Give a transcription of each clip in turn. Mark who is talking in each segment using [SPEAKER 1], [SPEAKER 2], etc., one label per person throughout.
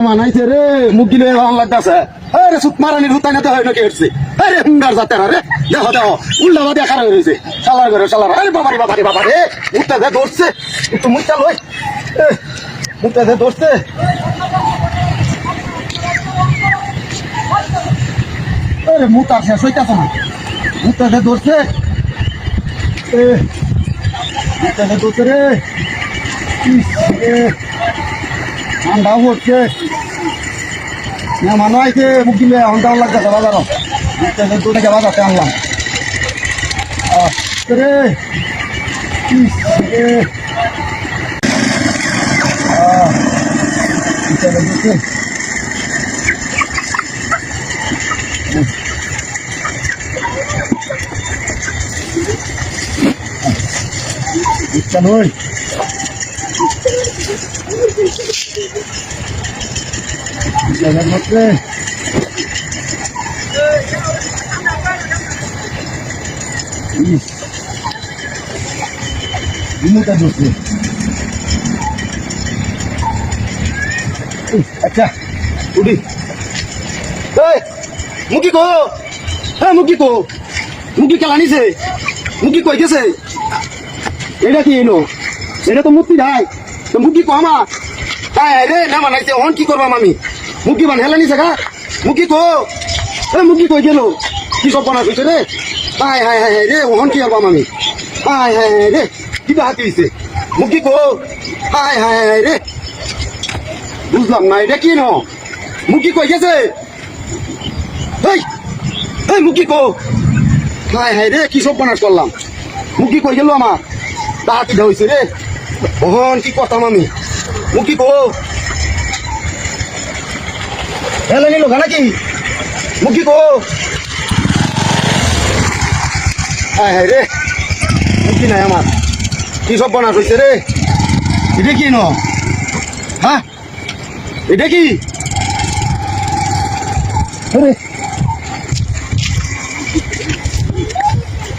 [SPEAKER 1] মানাইছে রে মুগিলে ভালো লাগতাছে আরে সুত মারানির হুতাই না তো হয় নাকি হচ্ছে আরে হুঙ্গার জাতে রে দেখো দেখো উল্টা বাদে খারাপ হয়েছে শালার করে শালার আরে বাবা রে বাবা রে মুখটা যে ধরছে একটু মুখটা লই মুখটা যে ধরছে আরে মুখটা শেষ হইতাছে না মুখটা যে ধরছে মুখটা যে ধরছে রে ঠান্ডা হচ্ছে না মানো আইছে মুখ দিলে ঘন্টা লাগতেছে বাজারও দুটাকে বাজাতে আনলাম রে নই মধ্যে মুখটা ধরছে আচ্ছা উঠি মুখি কো হ্যাঁ মুখি কো মুখি খেলা নিছে মুখি কই গেছে এটা কি এলো এটা তো মুক্তি নাই তো মুখি কো আমার তাই রে না মানাইছে হন কি করবাম আমি মুখি বান হেলা নিছে গা মুখি কো মুখি কই গেল কি সব বানা হইছে রে হায় হায় হায় রে হন কি করবাম আমি হায় হায় হায় রে কিটা হাতি হইছে মুখি কো হায় হায় হায় রে বুঝলাম না এটা কি ন মুখি কই গেছে এই মুখি কো হায় হায় রে কি সব বানাস করলাম মুখি কই গেল আমার তা কিটা হইছে রে হন কি করতাম আমি মুখি কো হেলে নিল গা নাকি মুখি কো হায় হায় রে মুখি নাই আমার কি সব বানাস হইছে রে এটা কি ন হ্যাঁ এটা কি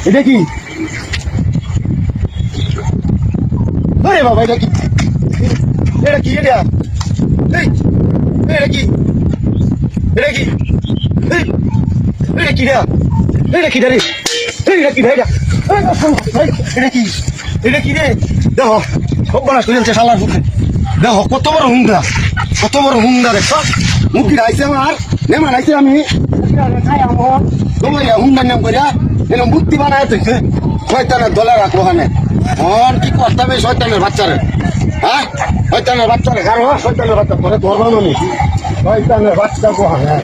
[SPEAKER 1] এটা কি আরে বাবা এটা কি এটা কি এটা এটা কি এটা কি এটা কি এটা কি রে এটা কি এটা এটা কি এটা কি রে দেখো সব বানা চলছে শালার মুখে দেখো কত বড় হুঙ্গা দেখো মুখি আইছে আমার নেমান আইছে আমি হুঙ্গার নাম করিয়া এরকম মূর্তি বানায় তুইছে শয়তানের দলে রাখবো ওখানে কি করতে হবে শয়তানের বাচ্চারে হ্যাঁ শয়তানের বাচ্চারে কারো শয়তানের বাচ্চা করে ধরবাম আমি শয়তানের বাচ্চা কোহানে